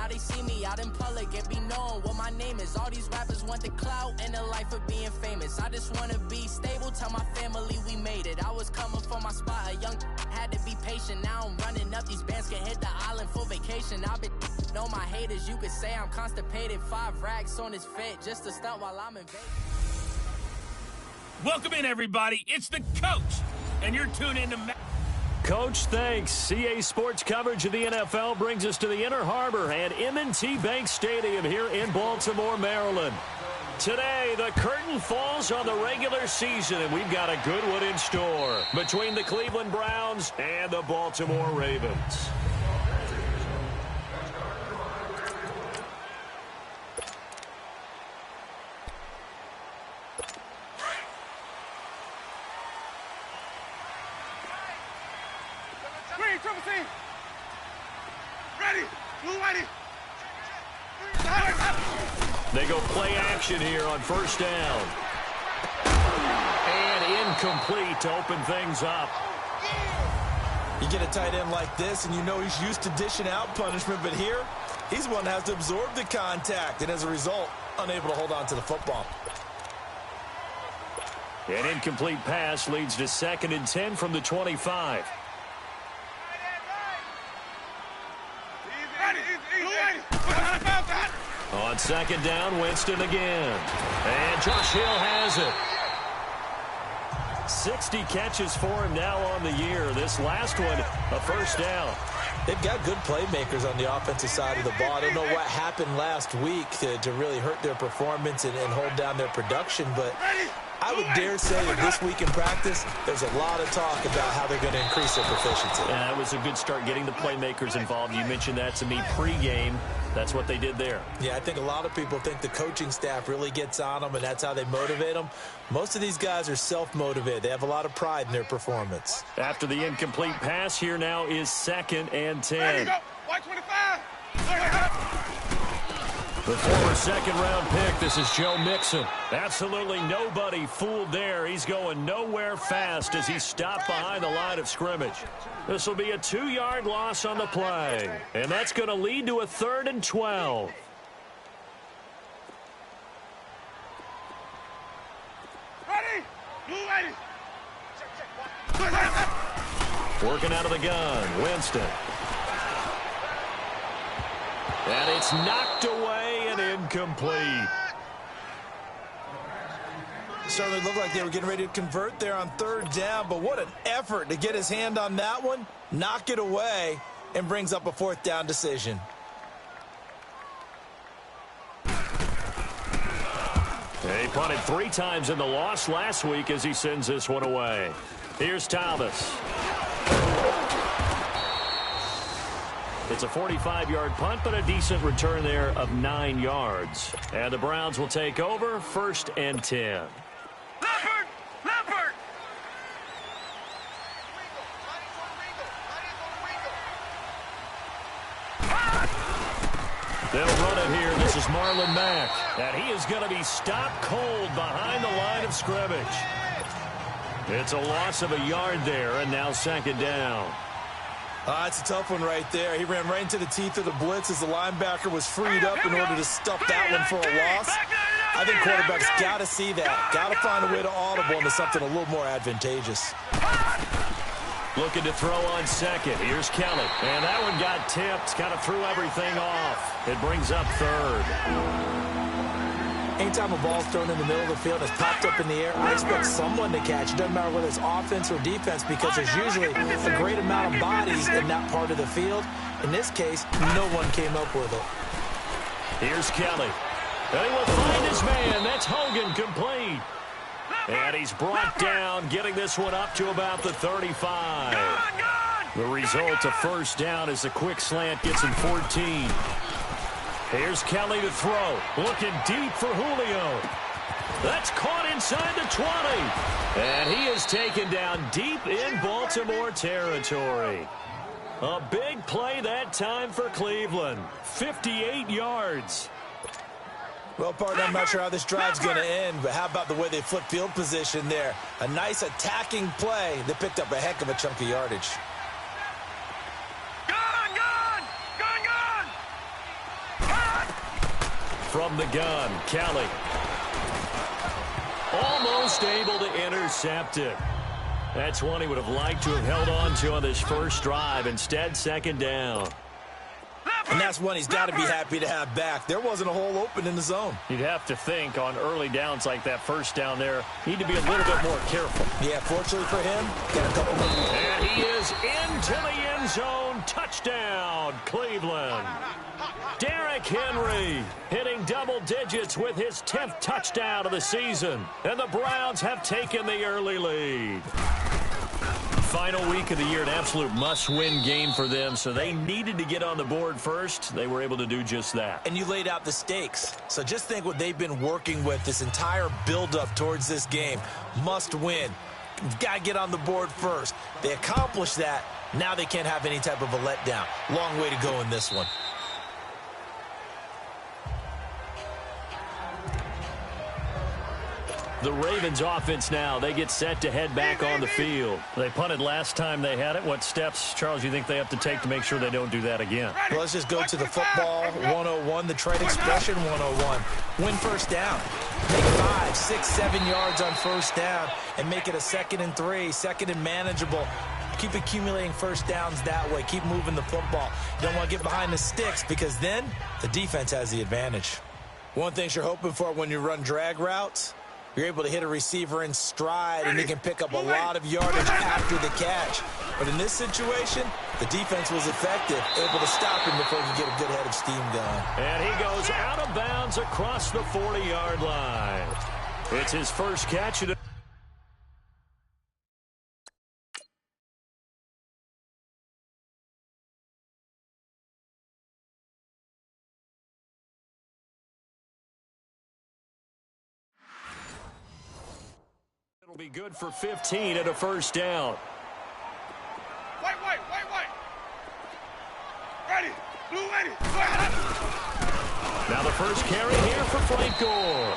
now they see me out in public and be known what my name is. All these rappers want the clout and the life of being famous. I just wanna be stable, tell my family we made it. I was coming from my spot, a young had to be patient. Now I'm running up, these bands can hit the island for vacation. I've been know my haters, you could say I'm constipated. 5 racks on his fit just to stunt while I'm in Vegas. Welcome in, everybody. It's the coach, and you're tuned in to Coach, thanks. CA Sports coverage of the NFL brings us to the Inner Harbor and M&T Bank Stadium here in Baltimore, Maryland. Today, the curtain falls on the regular season, and we've got a good one in store between the Cleveland Browns and the Baltimore Ravens. They go play action here on first down. And incomplete to open things up. You get a tight end like this, and you know he's used to dishing out punishment, but here, he's the one that has to absorb the contact, and as a result, unable to hold on to the football. An incomplete pass leads to 2nd and 10 from the 25. On 2nd down, Winston again. And Josh Hill has it. 60 catches for him now on the year. This last one, a first down. They've got good playmakers on the offensive side of the ball. I don't know what happened last week to really hurt their performance and hold down their production, but I would dare say that this week in practice, there's a lot of talk about how they're going to increase their proficiency. Yeah, that was a good start getting the playmakers involved. You mentioned that to me pregame. That's what they did there. Yeah, I think a lot of people think the coaching staff really gets on them, and that's how they motivate them. Most of these guys are self-motivated. They have a lot of pride in their performance. After the incomplete pass, here now is 2nd and 10. There you go. White 25. The former 2nd-round pick, this is Joe Mixon. Absolutely nobody fooled there. He's going nowhere fast as he stopped behind the line of scrimmage. This will be a 2-yard loss on the play, and that's going to lead to a 3rd and 12. Ready? Move ready. Working out of the gun, Winston. And it's knocked away and incomplete. Certainly looked like they were getting ready to convert there on 3rd down, but what an effort to get his hand on that one, knock it away, and brings up a 4th down decision. He punted 3 times in the loss last week as he sends this one away. Here's Thomas. It's a 45-yard punt, but a decent return there of 9 yards. And the Browns will take over, 1st and 10. Leopard! Leopard! They'll run it here. This is Marlon Mack. And he is going to be stopped cold behind the line of scrimmage. It's a loss of a yard there, and now 2nd down. It's a tough one right there. He ran right into the teeth of the blitz as the linebacker was freed up in order to stuff that one for a loss. I think quarterbacks got to see that. Got to find a way to audible into something a little more advantageous. Looking to throw on 2nd. Here's Kelly. And that one got tipped. Kind of threw everything off. It brings up 3rd. Anytime a ball's thrown in the middle of the field and it's popped up in the air, I expect someone to catch. It doesn't matter whether it's offense or defense because there's usually a great amount of bodies in that part of the field. In this case, no one came up with it. Here's Kelly. And he will find his man. That's Hogan complete. And he's brought down, getting this one up to about the 35. The result of 1st down is a quick slant gets him 14. Here's Kelly to throw. Looking deep for Julio. That's caught inside the 20. And he is taken down deep in Baltimore territory. A big play that time for Cleveland. 58 yards. Well, partner, I'm not sure how this drive's going to end, but how about the way they flip field position there? A nice attacking play that picked up a heck of a chunk of yardage. from the gun. Kelly. Almost able to intercept it. That's one he would have liked to have held on to on this first drive. Instead, second down. And that's one he's got to be happy to have back. There wasn't a hole open in the zone. You'd have to think on early downs like that first down there, need to be a little bit more careful. Yeah, fortunately for him, got a couple more. And he is into the end zone. Touchdown, Cleveland. Derrick Henry hitting double digits with his 10th touchdown of the season. And the Browns have taken the early lead. Final week of the year, an absolute must-win game for them, so they needed to get on the board first. They were able to do just that. And you laid out the stakes. So just think what they've been working with this entire build-up towards this game. Must win. You've got to get on the board first. They accomplished that. Now they can't have any type of a letdown. Long way to go in this one. The Ravens offense now, they get set to head back on the field. They punted last time they had it. What steps, Charles, you think they have to take to make sure they don't do that again? Well, let's just go to the football 101, the trade expression 101. Win first down. Make 5, 6, 7 yards on first down and make it a 2nd and 3, 2nd and manageable. Keep accumulating first downs that way. Keep moving the football. You don't want to get behind the sticks because then the defense has the advantage. One thing you're hoping for when you run drag routes, you're able to hit a receiver in stride, and he can pick up a lot of yardage after the catch. But in this situation, the defense was effective, able to stop him before he could get a good head of steam going. And he goes out of bounds across the 40-yard line. It's his first catch of the It'll be good for 15 at a first down. White. Ready. Blue ready. Now the first carry here for Frank Gore.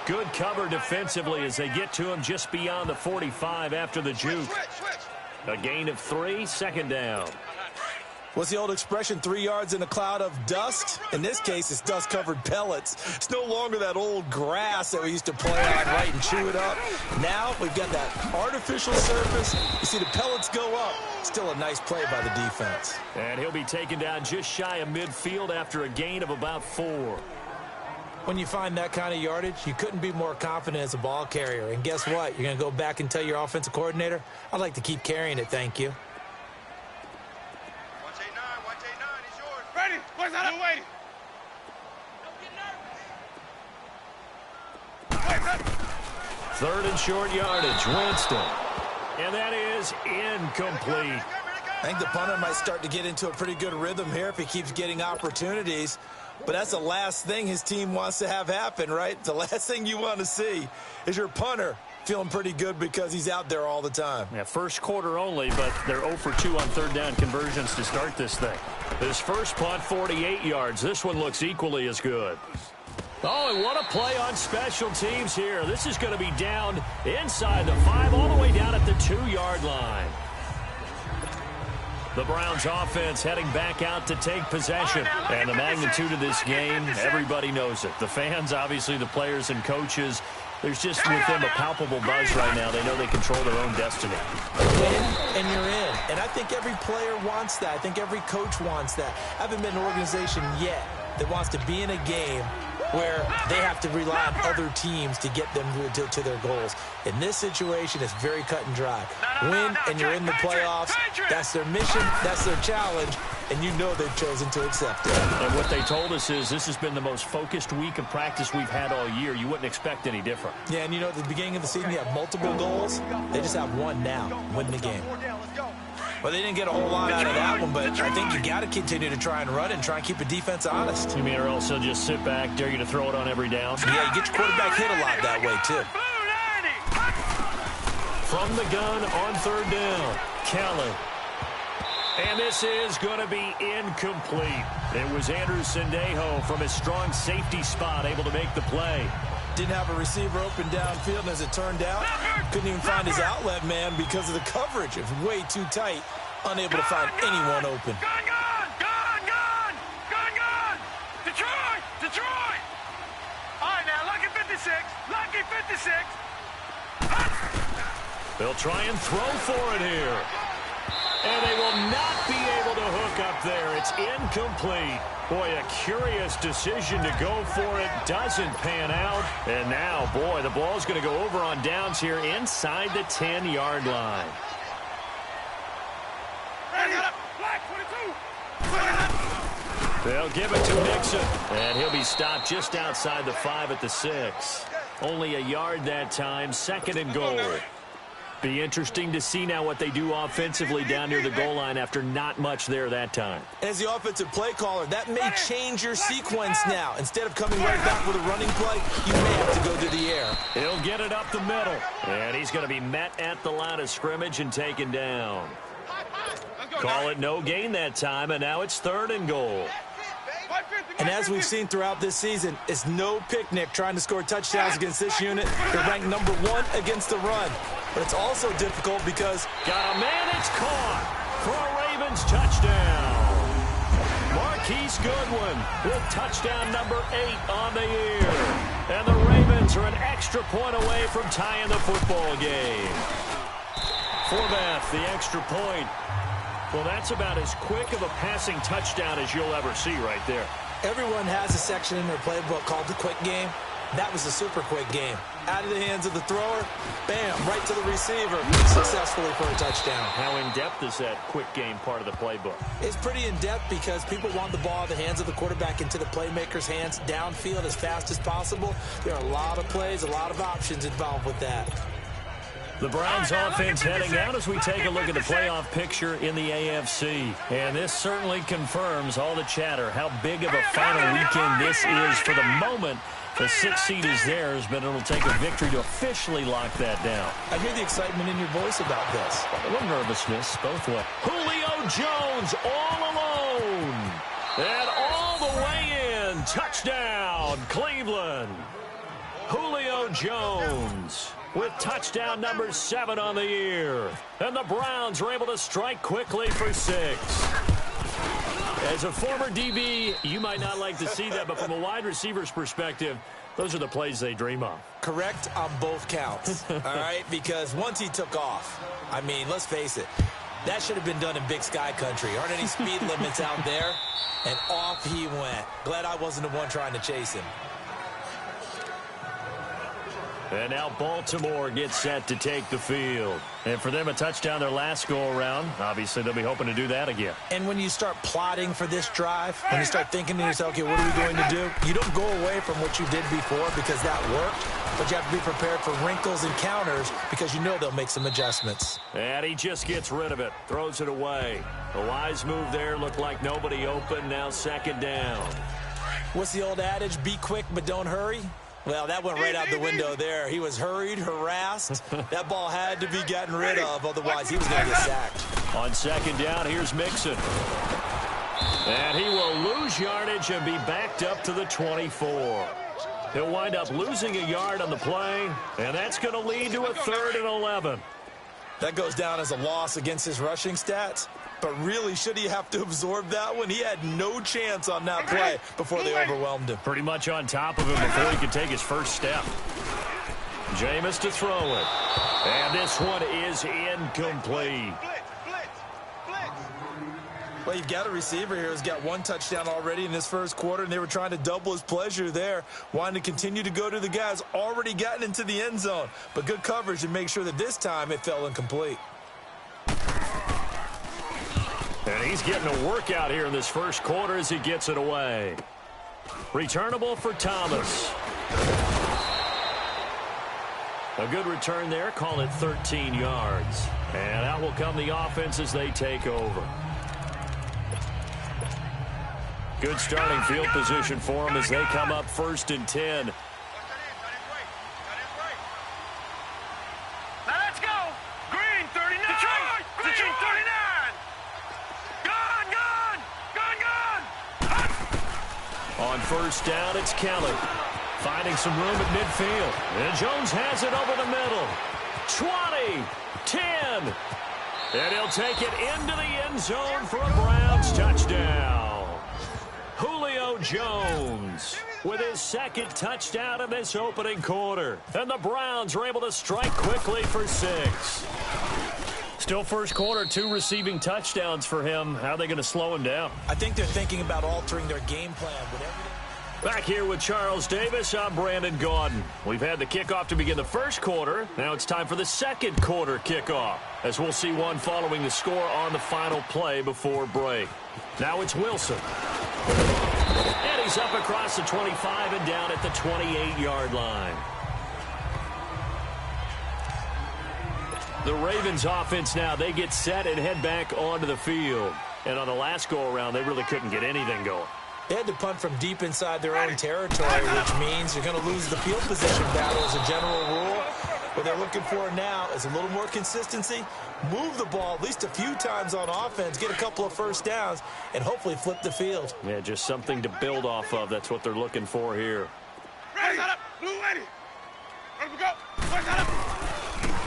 Good cover defensively as they get to him just beyond the 45 after the juke. A gain of 3, 2nd down. What's the old expression, 3 yards in a cloud of dust? In this case, it's dust-covered pellets. It's no longer that old grass that we used to play on, right, and chew it up. Now we've got that artificial surface. You see the pellets go up. Still a nice play by the defense. And he'll be taken down just shy of midfield after a gain of about 4. When you find that kind of yardage, you couldn't be more confident as a ball carrier. And guess what? You're going to go back and tell your offensive coordinator, I'd like to keep carrying it, thank you. Ready. Where's that? I'm waiting. Third and short yardage, Winston. And that is incomplete. I think the punter might start to get into a pretty good rhythm here if he keeps getting opportunities. But that's the last thing his team wants to have happen, right? The last thing you want to see is your punter feeling pretty good because he's out there all the time. Yeah, first quarter only, but they're 0 for 2 on third down conversions to start this thing. This first punt, 48 yards. This one looks equally as good. Oh, and what a play on special teams here. This is going to be down inside the 5, all the way down at the 2-yard line. The Browns offense heading back out to take possession. And the magnitude of this game, everybody knows it. The fans, obviously the players and coaches, there's just with them a palpable buzz right now. They know they control their own destiny. Win, and you're in. And I think every player wants that. I think every coach wants that. I haven't been an organization yet that wants to be in a game where they have to rely on other teams to get them to their goals. In this situation, it's very cut and dry. Win, and you're in the playoffs. That's their mission. That's their challenge. And you know they've chosen to accept it. And what they told us is this has been the most focused week of practice we've had all year. You wouldn't expect any different. Yeah, and you know at the beginning of the season, you have multiple goals. They just have one now, win the game. Well, they didn't get a whole lot out of that one, but I think you got to continue to try and run it and try and keep the defense honest. You mean or else they'll just sit back, dare you to throw it on every down? Yeah, you get your quarterback hit a lot that way, too. From the gun on third down, Kelly. And this is going to be incomplete. It was Andrew Sendejo from his strong safety spot able to make the play. Didn't have a receiver open downfield, and as it turned out, couldn't even find his outlet man because of the coverage. It was way too tight, unable to find anyone open. Gone! Detroit! 56. Lucky 56. They'll try and throw for it here. And they will not be able to hook up there. It's incomplete. Boy, a curious decision to go for it. Doesn't pan out. And now, boy, the ball's going to go over on downs here inside the 10-yard line. Black 22. They'll give it to Nixon. And he'll be stopped just outside the 5 at the 6. Only a yard that time. 2nd and goal. Be interesting to see now what they do offensively down near the goal line after not much there that time. As the offensive play caller, that may change your sequence now. Instead of coming right back with a running play, you may have to go to the air. He'll get it up the middle. And he's going to be met at the line of scrimmage and taken down. Call it no gain that time, and now it's 3rd and goal. And as we've seen throughout this season, it's no picnic trying to score touchdowns against this unit. They're ranked number 1 against the run. But it's also difficult because... Got a man, it's caught for a Ravens touchdown. Marquise Goodwin with touchdown number 8 on the year. And the Ravens are an extra point away from tying the football game. Forbath, the extra point. Well, that's about as quick of a passing touchdown as you'll ever see right there. Everyone has a section in their playbook called the quick game. That was a super quick game. Out of the hands of the thrower, bam, right to the receiver, successfully for a touchdown. How in-depth is that quick game part of the playbook? It's pretty in-depth because people want the ball in the hands of the quarterback into the playmaker's hands, downfield as fast as possible. There are a lot of plays, a lot of options involved with that. The Browns offense heading out as we take a look at the playoff picture in the AFC. And this certainly confirms all the chatter, how big of a final weekend this is for the moment. The 6th seed is theirs, but it'll take a victory to officially lock that down. I hear the excitement in your voice about this. A little nervousness both ways. Julio Jones all alone. And all the way in. Touchdown, Cleveland. Julio Jones with touchdown number 7 on the year. And the Browns are able to strike quickly for 6. As a former DB, you might not like to see that, but from a wide receiver's perspective, those are the plays they dream of. Correct on both counts, all right? Because once he took off, I mean, let's face it, that should have been done in Big Sky country. Aren't any speed limits out there? And off he went. Glad I wasn't the one trying to chase him. And now Baltimore gets set to take the field. And for them, a touchdown their last go-around. Obviously, they'll be hoping to do that again. And when you start plotting for this drive, when you start thinking to yourself, okay, what are we going to do? You don't go away from what you did before because that worked. But you have to be prepared for wrinkles and counters because you know they'll make some adjustments. And he just gets rid of it. Throws it away. A wise move there. Looked like nobody open. Now 2nd down. What's the old adage? Be quick, but don't hurry. Well, that went right out the window there. He was hurried, harassed. That ball had to be gotten rid of, otherwise he was going to get sacked. On 2nd down, here's Mixon. And he will lose yardage and be backed up to the 24. He'll wind up losing a yard on the play, and that's going to lead to a 3rd and 11. That goes down as a loss against his rushing stats. But really, should he have to absorb that one? He had no chance on that play before they overwhelmed him. Pretty much on top of him before he could take his first step. Jameis to throw it. And this one is incomplete. Well, you've got a receiver here who's got 1 touchdown already in this first quarter, and they were trying to double his pleasure there, wanting to continue to go to the guys already gotten into the end zone. But good coverage to make sure that this time it fell incomplete. And he's getting a workout here in this first quarter as he gets it away. Returnable for Thomas. A good return there. Call it 13 yards. And out will come the offense as they take over. Good starting field position for them as they come up 1st and 10. Now let's go. Green 39. Detroit 39. On 1st down, it's Kelly. Finding some room at midfield. And Jones has it over the middle. 20, 10. And he'll take it into the end zone for a Browns touchdown. Julio Jones with his second touchdown in this opening quarter. And the Browns are able to strike quickly for 6. Still first quarter, 2 receiving touchdowns for him. How are they going to slow him down? I think they're thinking about altering their game plan. Back here with Charles Davis, I'm Brandon Gaudin. We've had the kickoff to begin the first quarter. Now it's time for the second quarter kickoff, as we'll see one following the score on the final play before break. Now it's Wilson. And he's up across the 25 and down at the 28-yard line. The Ravens offense now, they get set and head back onto the field. And on the last go-around, they really couldn't get anything going. They had to punt from deep inside their own territory, which means you're going to lose the field position battle as a general rule. What they're looking for now is a little more consistency, move the ball at least a few times on offense, get a couple of first downs, and hopefully flip the field. Yeah, just something to build off of. That's what they're looking for here.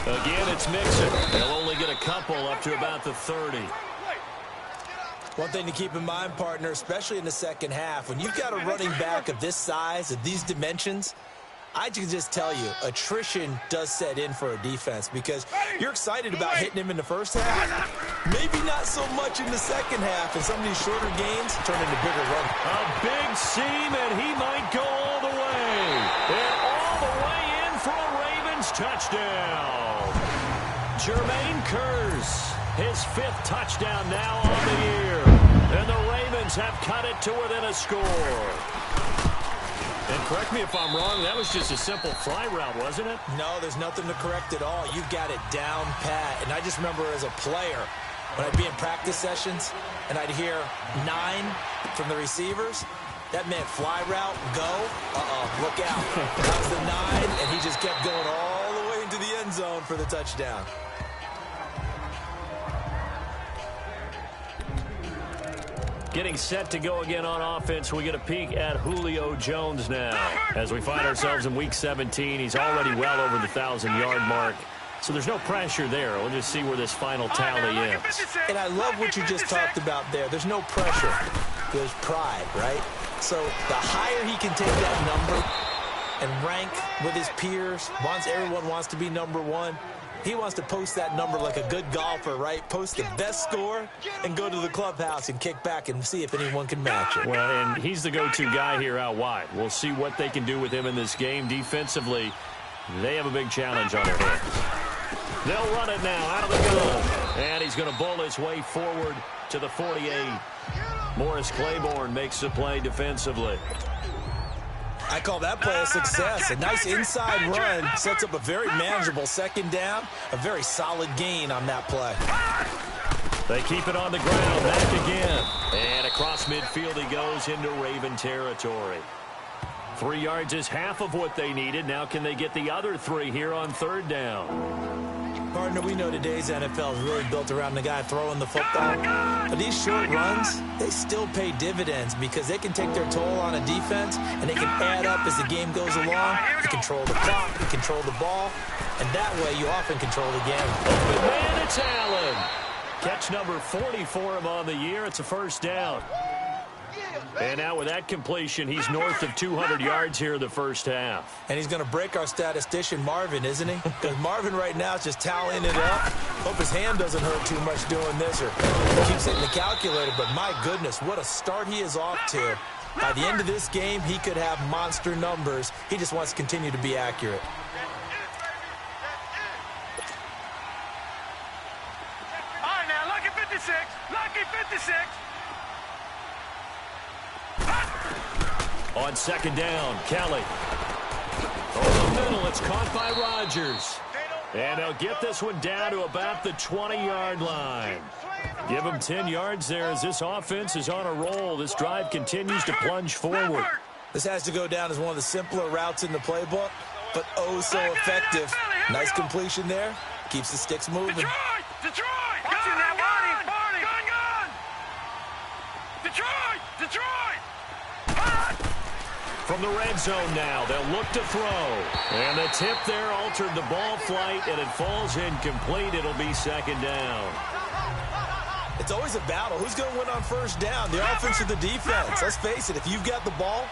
Again, it's Mixon. They'll only get a couple up to about the 30. One thing to keep in mind, partner, especially in the second half, when you've got a running back of this size, of these dimensions, I can just tell you, attrition does set in for a defense because you're excited about hitting him in the first half. Maybe not so much in the second half, and some of these shorter games turn into bigger runs. A big seam, and he might go all the way. And all the way in for a Ravens touchdown. Jermaine Kearse, his 5th touchdown now on the year. And the Ravens have cut it to within a score. And correct me if I'm wrong, that was just a simple fly route, wasn't it? No, there's nothing to correct at all. You've got it down pat. And I just remember as a player, when I'd be in practice sessions, and I'd hear 9 from the receivers, that meant fly route, go, look out. That was the 9, and he just kept going all the way into the end zone for the touchdown. Getting set to go again on offense, we get a peek at Julio Jones now. As we find ourselves in Week 17, he's already well over the 1,000-yard mark. So there's no pressure there. We'll just see where this final tally is. And I love what you just talked about there. There's no pressure. There's pride, right? So the higher he can take that number and rank with his peers, everyone wants to be number 1. He wants to post that number like a good golfer, right? Post the best score and go to the clubhouse and kick back and see if anyone can match it. Well, and he's the go-to guy here out wide. We'll see what they can do with him in this game. Defensively, they have a big challenge on their hands. They'll run it now out of the gun. And he's going to bowl his way forward to the 48. Morris Claiborne makes the play defensively. I call that play a success. A nice inside run sets up a very manageable second down, a very solid gain on that play. They keep it on the ground, back again. And across midfield he goes into Raven territory. 3 yards is half of what they needed. Now can they get the other 3 here on 3rd down? Partner, we know today's NFL is really built around the guy throwing the football. But these short runs, they still pay dividends because they can take their toll on a defense and they can add up as the game goes along. You control the clock, you control the ball, and that way you often control the game. Open man, it's Allen. Catch number 40 for him on the year. It's a first down. And now with that completion, he's north of 200 yards here in the first half. And he's going to break our statistician, Marvin, isn't he? Because Marvin right now is just tallying it up. Hope his hand doesn't hurt too much doing this or keeps hitting the calculator. But my goodness, what a start he is off to. By the end of this game, he could have monster numbers. He just wants to continue to be accurate. All right, now, lucky 56. Lucky 56. On second down, Kelly. Over the middle, it's caught by Rodgers. And they'll get this one down to about the 20-yard line. Give them 10 yards there as this offense is on a roll. This drive continues to plunge forward. This has to go down as one of the simpler routes in the playbook, but oh so effective. Nice completion there. Keeps the sticks moving. Detroit! Detroit! Watching that warning! Gun! Detroit! Detroit! From the red zone now, they'll look to throw. And the tip there altered the ball flight, and it falls incomplete. It'll be second down. It's always a battle. Who's going to win on first down? The offense or the defense? Let's face it, if you've got the ball,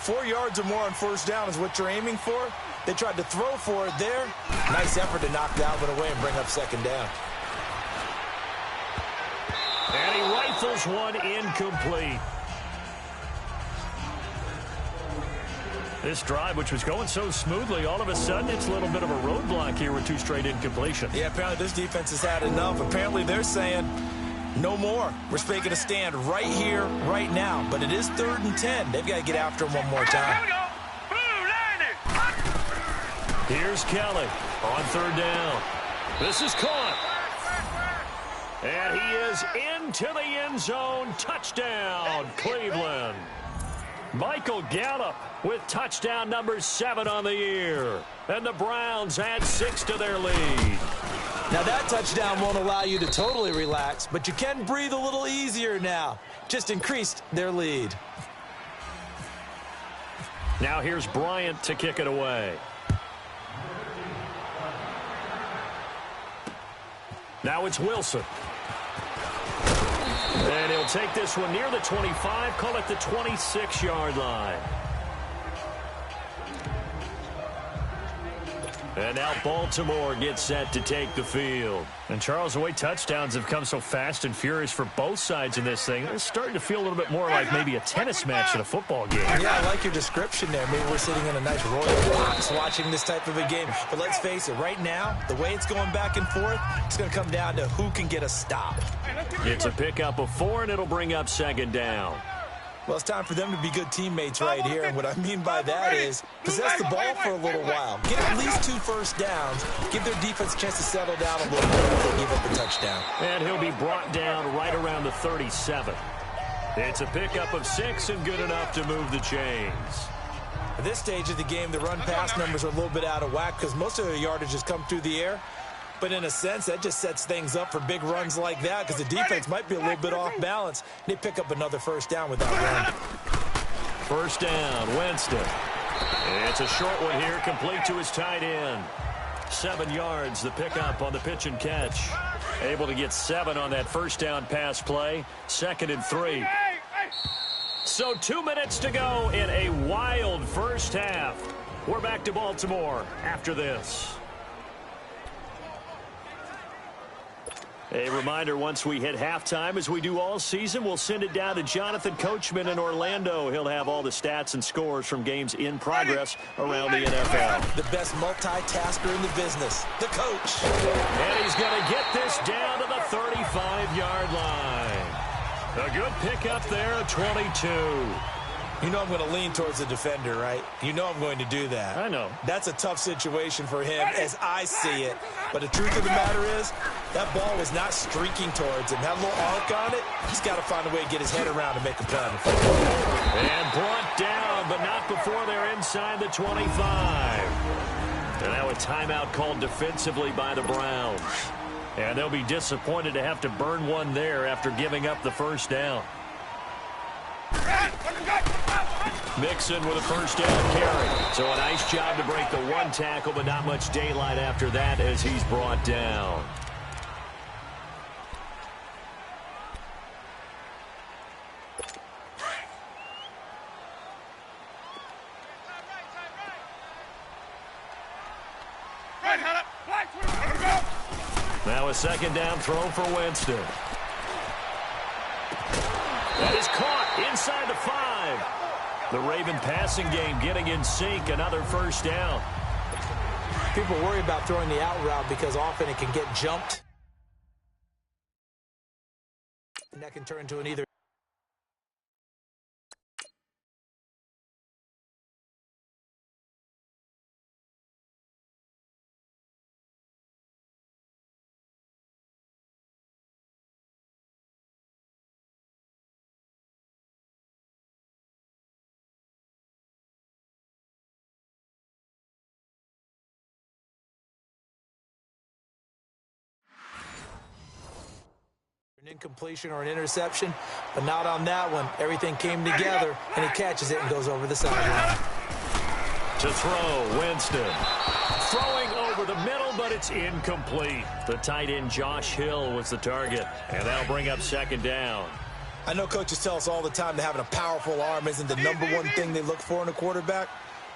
4 yards or more on first down is what you're aiming for. They tried to throw for it there. Nice effort to knock that one away and bring up second down. And he rifles one incomplete. This drive, which was going so smoothly, all of a sudden it's a little bit of a roadblock here with 2 straight incompletions. Yeah, apparently this defense has had enough. Apparently they're saying no more. We're making a stand right here, right now. But it is 3rd and 10. They've got to get after him one more time. Here's Kelly on 3rd down. This is caught. And he is into the end zone. Touchdown, Cleveland. Michael Gallup with touchdown number 7 on the year. And the Browns add 6 to their lead. Now that touchdown won't allow you to totally relax, but you can breathe a little easier now. Just increased their lead. Now here's Bryant to kick it away. Now it's Wilson. And he'll take this one near the 25, call it the 26-yard line. And now Baltimore gets set to take the field. And, Charles, the way touchdowns have come so fast and furious for both sides in this thing, it's starting to feel a little bit more like maybe a tennis match in a football game. Yeah, I like your description there. Maybe we're sitting in a nice royal box watching this type of a game. But let's face it, right now, the way it's going back and forth, it's going to come down to who can get a stop. It's a pickup of 4, and it'll bring up second down. Well, it's time for them to be good teammates right here. And what I mean by that is possess the ball for a little while. Get at least 2 first downs. Give their defense a chance to settle down a little bit after they give up the touchdown. And he'll be brought down right around the 37. It's a pickup of 6 and good enough to move the chains. At this stage of the game, the run-pass numbers are a little bit out of whack because most of their yardage has come through the air. But in a sense, that just sets things up for big runs like that because the defense might be a little bit off balance. They pick up another first down with that run. First down, Winston. It's a short one here, complete to his tight end. 7 yards, the pickup on the pitch and catch. Able to get 7 on that first down pass play. 2nd and 3. So 2 minutes to go in a wild first half. We're back to Baltimore after this. A reminder, once we hit halftime, as we do all season, we'll send it down to Jonathan Coachman in Orlando. He'll have all the stats and scores from games in progress around the NFL. The best multitasker in the business, the coach. And he's going to get this down to the 35-yard line. A good pickup there, 22. You know I'm going to lean towards the defender, right? You know I'm going to do that. I know. That's a tough situation for him as I see it. But the truth of the matter is, that ball was not streaking towards him. That little arc on it, he's got to find a way to get his head around and make a play. And brought down, but not before they're inside the 25. And now a timeout called defensively by the Browns. And they'll be disappointed to have to burn one there after giving up the first down. Mixon with a first down carry. So a nice job to break the 1 tackle, but not much daylight after that as he's brought down. Now a 2nd down throw for Winston. That is caught inside the 5. The Raven passing game getting in sync. Another first down. People worry about throwing the out route because often it can get jumped. And that can turn into an either. An incompletion or an interception, but not on that one. Everything came together, and he catches it and goes over the sideline. To throw, Winston. Throwing over the middle, but it's incomplete. The tight end, Josh Hill, was the target, and that'll bring up 2nd down. I know coaches tell us all the time that having a powerful arm isn't the number one thing they look for in a quarterback.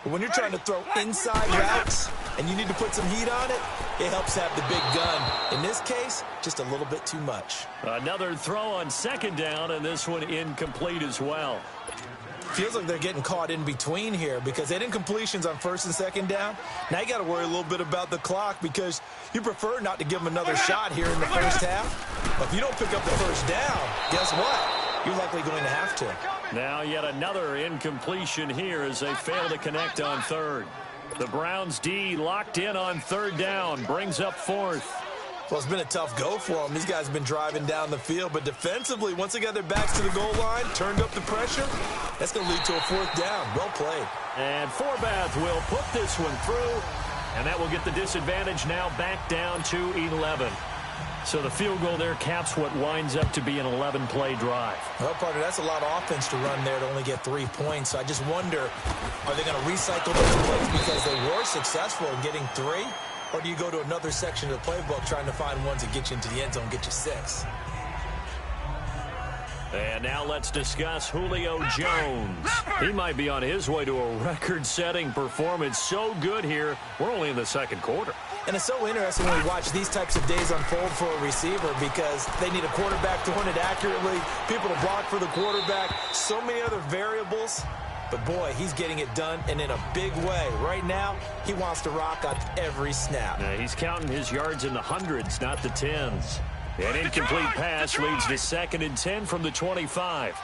But when you're trying to throw inside routes and you need to put some heat on it, it helps have the big gun. In this case, just a little bit too much. Another throw on second down, and this one incomplete as well. Feels like they're getting caught in between here because they did incompletions on first and second down. Now you got to worry a little bit about the clock because you prefer not to give them another shot here in the first half. But if you don't pick up the first down, guess what? You're likely going to have to. Now yet another incompletion here as they fail to connect on third. The Browns D locked in on third down, brings up fourth. Well, it's been a tough go for them. These guys have been driving down the field, but defensively, once they got their backs to the goal line, turned up the pressure, that's going to lead to a fourth down. Well played. And Forbath will put this one through, and that will get the disadvantage now back down to 11. So the field goal there caps what winds up to be an 11-play drive. Well, partner, that's a lot of offense to run there to only get 3 points. So I just wonder, are they going to recycle those plays because they were successful in getting 3? Or do you go to another section of the playbook trying to find ones that get you into the end zone, get you 6? And now let's discuss Julio Jones. He might be on his way to a record-setting performance. So good here, we're only in the second quarter. And it's so interesting when we watch these types of days unfold for a receiver because they need a quarterback throwing it accurately, people to block for the quarterback, so many other variables. But, boy, he's getting it done, and in a big way. Right now, he wants to rock on every snap. He's counting his yards in the hundreds, not the tens. An incomplete pass leads to 2nd and 10 from the 25.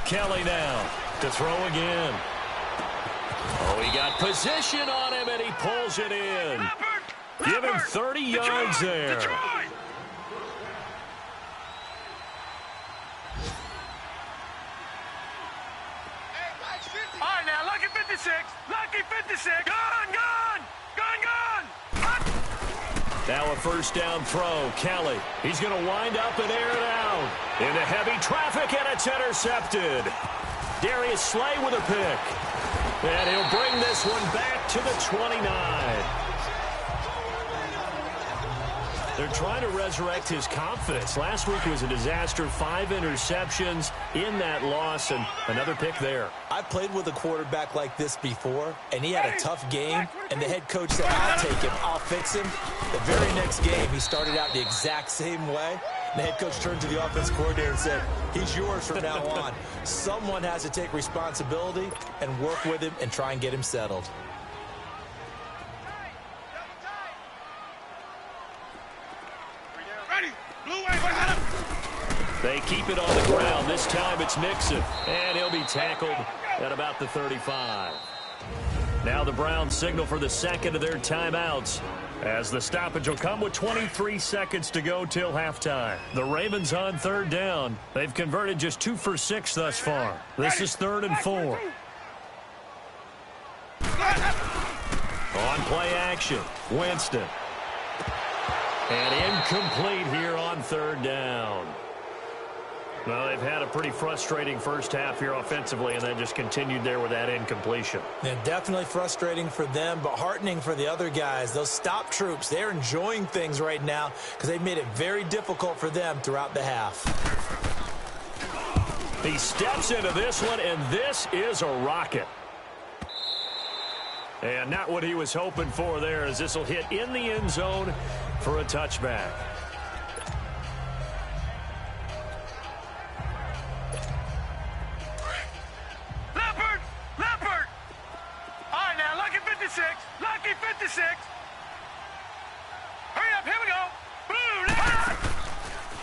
Kelly now to throw again. Oh, he got position on him, and he pulls it in. Give him 30 yards there. All right, now, lucky 56. Lucky 56. Gun. Now a first down throw. Kelly, he's going to wind up and air it out. Into heavy traffic, and it's intercepted. Darius Slay with a pick. And he'll bring this one back to the 29. They're trying to resurrect his confidence. Last week was a disaster. 5 interceptions in that loss, and another pick there. I've played with a quarterback like this before, and he had a tough game, and the head coach said, I'll take him, I'll fix him. The very next game, he started out the exact same way. And the head coach turned to the offense coordinator and said, he's yours from now on. Someone has to take responsibility and work with him and try and get him settled. They keep it on the ground. This time it's Mixon, and he'll be tackled at about the 35. Now the Browns signal for the second of their timeouts as the stoppage will come with 23 seconds to go till halftime. The Ravens on third down. They've converted just 2 for 6 thus far. This is 3rd and 4. On play action, Winston. And incomplete here on third down. Well, they've had a pretty frustrating first half here offensively, and then just continued there with that incompletion. Yeah, definitely frustrating for them, but heartening for the other guys. Those stop troops, they're enjoying things right now because they've made it very difficult for them throughout the half. He steps into this one, and this is a rocket. And not what he was hoping for there, as this will hit in the end zone for a touchback. Leopard. All right, now, lucky 56. Lucky 56. Hurry up, here we go. Boom, Leopard.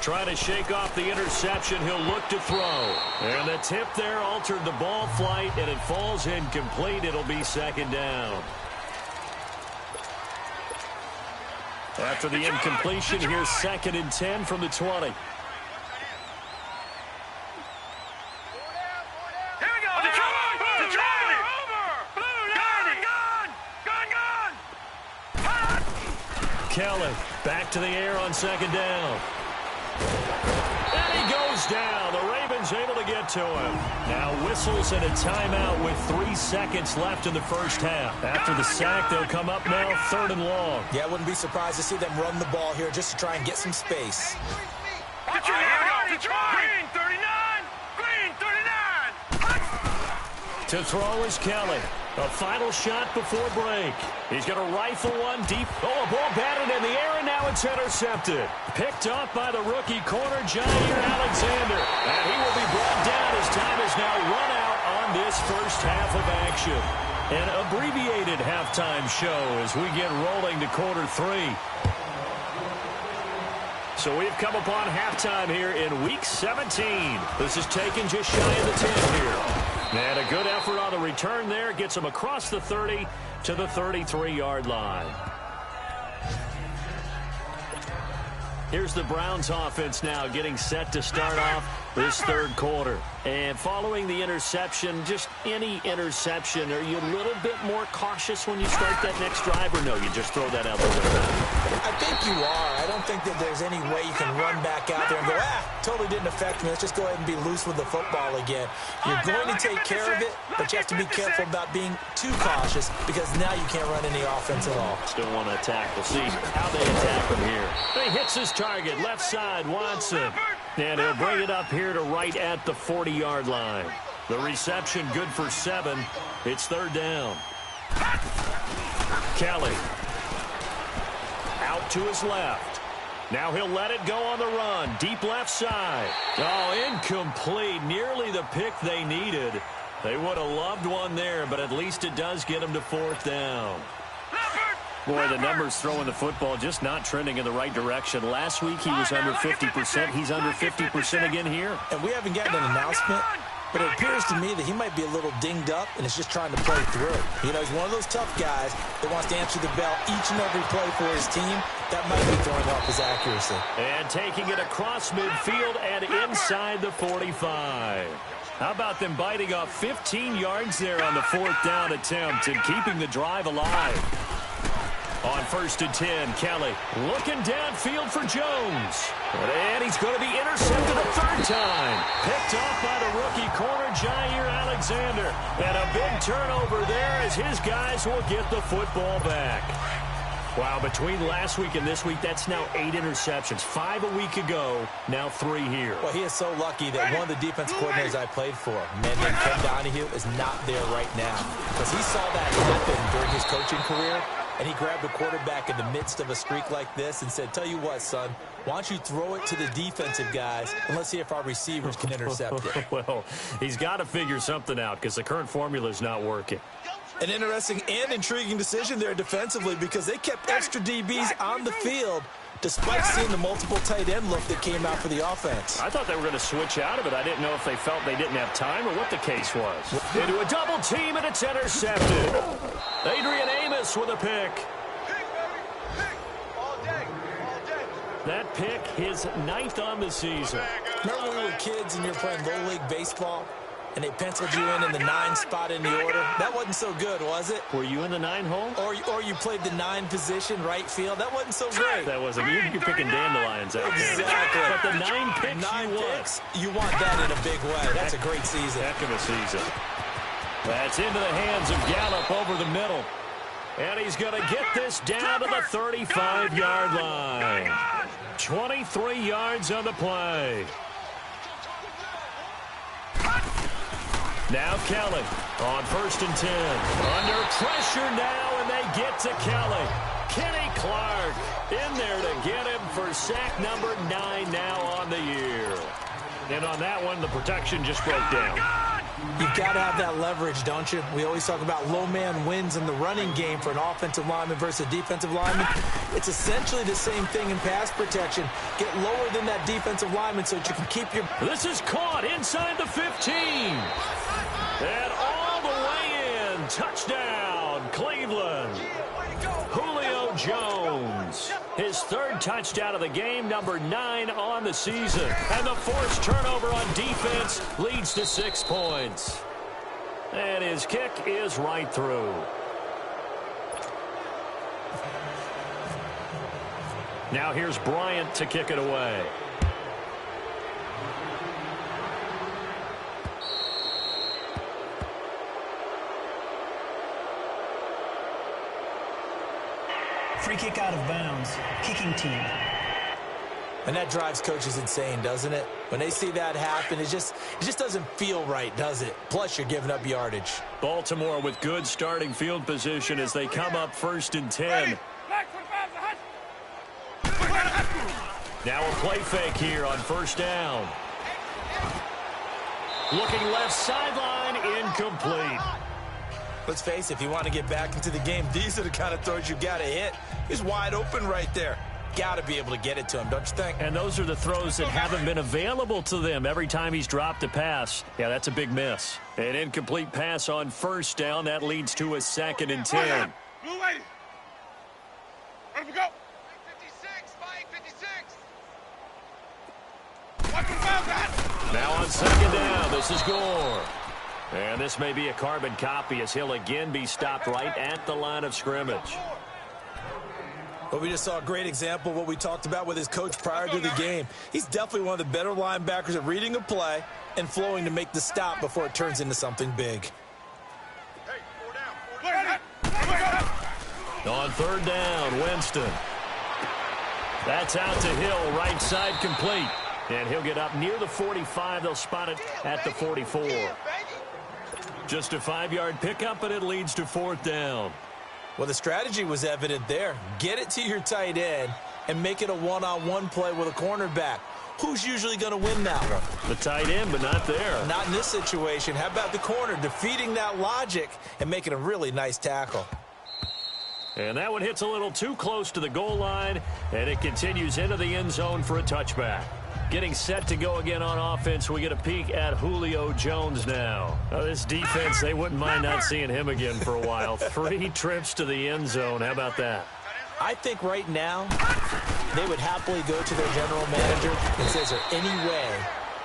Trying to shake off the interception. He'll look to throw. And the tip there altered the ball flight, and it falls incomplete. It'll be 2nd down. After the incompletion, here's 2nd and 10 from the 20. Kelly back to the air on 2nd down. And he goes down. The Ravens one's able to get to him. Now whistles and a timeout with 3 seconds left in the first half. After the sack, they'll come up now 3rd and long. Yeah, I wouldn't be surprised to see them run the ball here just to try and get some space. Green 39! Green 39! To throw is Kelly. A final shot before break. He's going to rifle one deep. Oh, a ball batted in the air, and now it's intercepted. Picked off by the rookie corner, Jair Alexander. And he will be brought down as time is now run out on this first half of action. An abbreviated halftime show as we get rolling to quarter 3. So we've come upon halftime here in Week 17. This is taken just shy of the 10 here. And a good effort on the return there. Gets him across the 30 to the 33-yard line. Here's the Browns offense now getting set to start off this third quarter. And following the interception, just any interception, are you a little bit more cautious when you start that next drive, or no, you just throw that out the window? I think you are. I don't think that there's any way you can run back out there and go, totally didn't affect me. Let's just go ahead and be loose with the football again. You're going to take care of it, but you have to be careful about being too cautious because now you can't run any offense at all. Still want to attack. We'll see how they attack him here. He hits his target, left side, Watson. And he'll bring it up here to right at the 40-yard line. The reception good for 7. It's 3rd down. Kelly. Out to his left. Now he'll let it go on the run. Deep left side. Oh, incomplete. Nearly the pick they needed. They would have loved one there, but at least it does get them to 4th down. Boy, the numbers throwing the football just not trending in the right direction. Last week he was under 50%. He's under 50% again here. And we haven't gotten an announcement, but it appears to me that he might be a little dinged up and is just trying to play through. You know, he's one of those tough guys that wants to answer the bell each and every play for his team. That might be throwing off his accuracy. And taking it across midfield and inside the 45. How about them biting off 15 yards there on the 4th down attempt and keeping the drive alive? On 1st and 10, Kelly looking downfield for Jones. And he's going to be intercepted a 3rd time. Picked off by the rookie corner, Jair Alexander. And a big turnover there as his guys will get the football back. Wow, between last week and this week, that's now 8 interceptions. 5 a week ago, now 3 here. Well, he is so lucky that one of the defense coordinators I played for, a man named Ken Donahue, is not there right now. Because he saw that happen during his coaching career, and he grabbed the quarterback in the midst of a streak like this and said, tell you what, son, why don't you throw it to the defensive guys, and let's see if our receivers can intercept it. Well, he's got to figure something out because the current formula is not working. An interesting and intriguing decision there defensively because they kept extra DBs on the field despite seeing the multiple tight end look that came out for the offense. I thought they were going to switch out of it. I didn't know if they felt they didn't have time or what the case was. Into a double team, and it's intercepted. Adrian Amos with a pick. That pick, his 9th on the season. Remember when we were kids and you were playing Little League Baseball? And they penciled you in the 9 spot in the order. That wasn't so good, was it? Were you in the 9 hole? Or you played the 9 position, right field. That wasn't so great. That wasn't. You're picking dandelions out there. Exactly. But the 9 picks 9 you picks, you want that in a big way. That's a great season. Heck of a season. That's into the hands of Gallup over the middle. And he's going to get this down to the 35-yard line. 23 yards on the play. Now Kelly on 1st and 10. Under pressure now, and they get to Kelly. Kenny Clark in there to get him for sack number 9 now on the year. And on that one, the protection just broke down. You've got to have that leverage, don't you? We always talk about low man wins in the running game for an offensive lineman versus a defensive lineman. It's essentially the same thing in pass protection. Get lower than that defensive lineman so that you can keep your... This is caught inside the 15. And all the way in. Touchdown, Cleveland. Julio Jones. His 3rd touchdown of the game, number 9 on the season. And the forced turnover on defense leads to 6 points. And his kick is right through. Now here's Bryant to kick it away. Free kick out of bounds. Kicking team. And that drives coaches insane, doesn't it? When they see that happen, it just doesn't feel right, does it? Plus, you're giving up yardage. Baltimore with good starting field position as they come up 1st and 10. Now a play fake here on 1st down. Looking left sideline, incomplete. Let's face it, if you want to get back into the game, these are the kind of throws you got to hit. He's wide open right there. Got to be able to get it to him, don't you think? And those are the throws that haven't been available to them every time he's dropped a pass. Yeah, that's a big miss. An incomplete pass on 1st down. That leads to a 2nd and 10. Blue lady. Where we go? 56, 56. Watch the foul, guys. Now on 2nd down, this is Gore. And this may be a carbon copy as he'll again be stopped right at the line of scrimmage. Well, we just saw a great example of what we talked about with his coach prior to the game. He's definitely one of the better linebackers at reading a play and flowing to make the stop before it turns into something big. Hey, 4 down. On 3rd down, Winston. That's out to Hill, right side complete. And he'll get up near the 45. They'll spot it at the 44. Just a 5-yard pickup, and it leads to 4th down. Well, the strategy was evident there. Get it to your tight end and make it a one-on-one play with a cornerback. Who's usually going to win that one? The tight end, but not there. Not in this situation. How about the corner defeating that logic and making a really nice tackle? And that one hits a little too close to the goal line, and it continues into the end zone for a touchback. Getting set to go again on offense, we get a peek at Julio Jones now. This defense, they wouldn't mind not seeing him again for a while. 3 trips to the end zone. How about that? I think right now they would happily go to their general manager and say, is there any way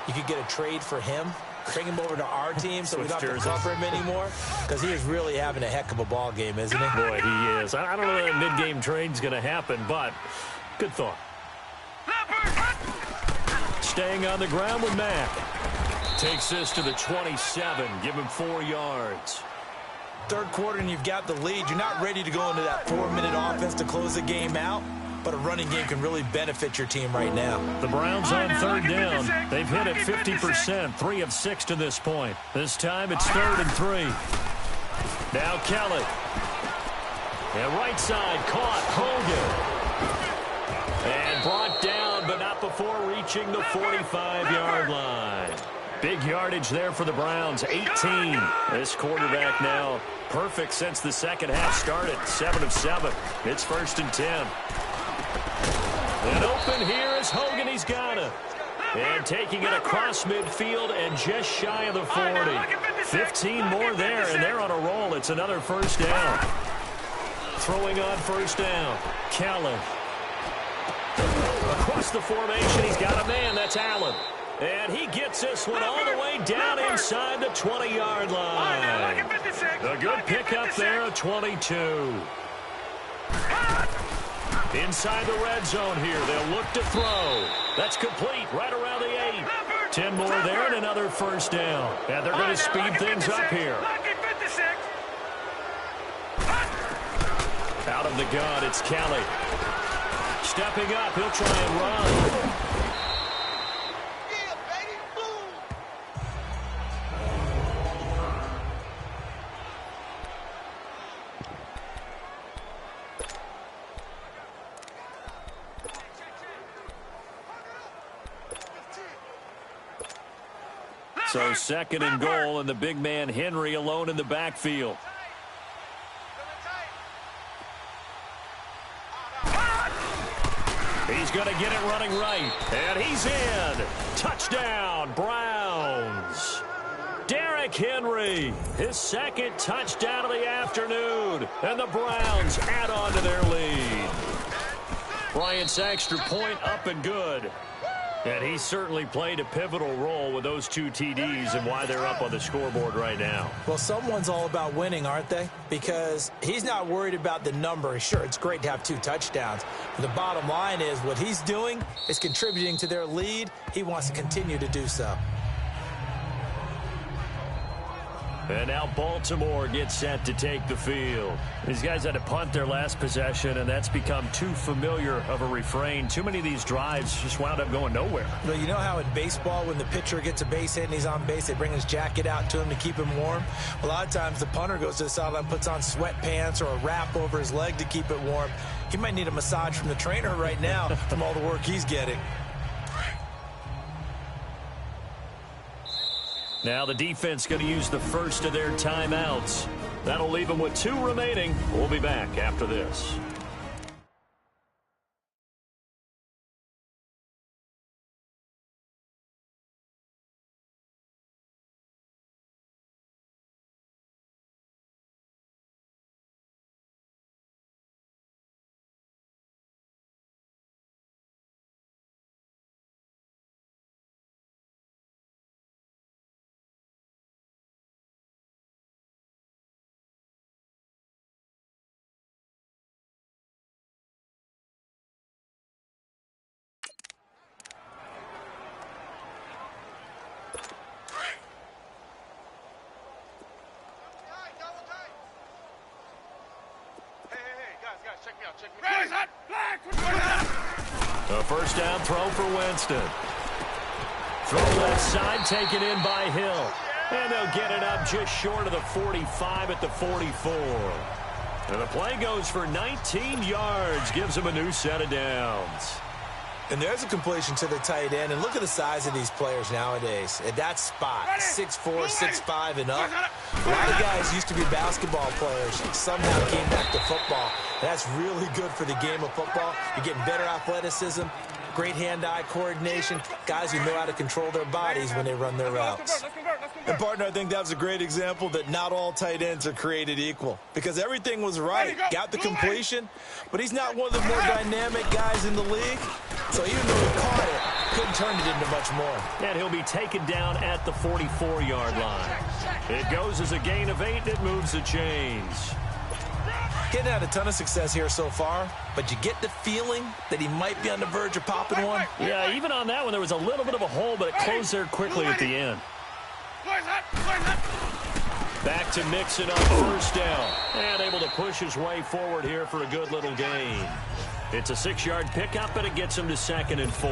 you could get a trade for him? Bring him over to our team so we don't have to cover him anymore? Because he is really having a heck of a ball game, isn't he? Boy, he is. I don't know that mid-game trade's going to happen, but good thought. Staying on the ground with Mack. Takes this to the 27. Give him 4 yards. 3rd quarter and you've got the lead. You're not ready to go into that 4-minute offense to close the game out, but a running game can really benefit your team right now. The Browns on 3rd down. They've hit it 50%, 3 of 6 to this point. This time it's 3rd and 3. Now Kelly. And right side caught Hogan. And brought down, but not before reaching the 45-yard line. Big yardage there for the Browns, 18. This quarterback now perfect since the second half started, 7 of 7. It's 1st and 10. And open here is Hogan. He's got it. And taking it across midfield and just shy of the 40. 15 more there, and they're on a roll. It's another 1st down. Throwing on 1st down, Kelly. Across the formation, he's got a man. That's Allen. And he gets this one all the way down inside the 20-yard line. A good pickup there at 22. Inside the red zone here. They'll look to throw. That's complete right around the 8. 10 more there and another 1st down. And they're going to speed things up here. Out of the gun, it's Kelly. Stepping up, he'll try and run. So 2nd and goal, and the big man Henry alone in the backfield. He's going to get it running right. And he's in. Touchdown, Browns. Derrick Henry, his 2nd touchdown of the afternoon. And the Browns add on to their lead. Bryant's extra point up and good. And he certainly played a pivotal role with those 2 TDs and why they're up on the scoreboard right now. Well, someone's all about winning, aren't they? Because he's not worried about the number. Sure, it's great to have 2 touchdowns. But the bottom line is what he's doing is contributing to their lead. He wants to continue to do so. And now Baltimore gets set to take the field. These guys had to punt their last possession, and that's become too familiar of a refrain. Too many of these drives just wound up going nowhere. Well, you know how in baseball, when the pitcher gets a base hit and he's on base, they bring his jacket out to him to keep him warm? A lot of times the punter goes to the sideline, puts on sweatpants or a wrap over his leg to keep it warm. He might need a massage from the trainer right now from all the work he's getting. Now the defense going to use the first of their timeouts. That'll leave them with 2 remaining. We'll be back after this. A first down throw for Winston. Throw left side, taken in by Hill. And they'll get it up just short of the 45 at the 44. And the play goes for 19 yards, gives them a new set of downs. And there's a completion to the tight end. And look at the size of these players nowadays. At that spot, 6'4", 6'5", and up. A lot of guys used to be basketball players, somehow came back to football. That's really good for the game of football. You're getting better athleticism, great hand-eye coordination, guys who know how to control their bodies when they run their routes. And, partner, I think that was a great example that not all tight ends are created equal, because everything was right. Got the completion, but he's not one of the more dynamic guys in the league. So even though he caught it, couldn't turn it into much more. And he'll be taken down at the 44-yard line. It goes as a gain of 8, and it moves the chains. Getting had a ton of success here so far, but you get the feeling that he might be on the verge of popping one. Yeah, even on that one, there was a little bit of a hole, but it closed there quickly at the end. Back to Mixon on first down. And able to push his way forward here for a good little gain. It's a 6-yard pickup, and it gets him to 2nd and 4.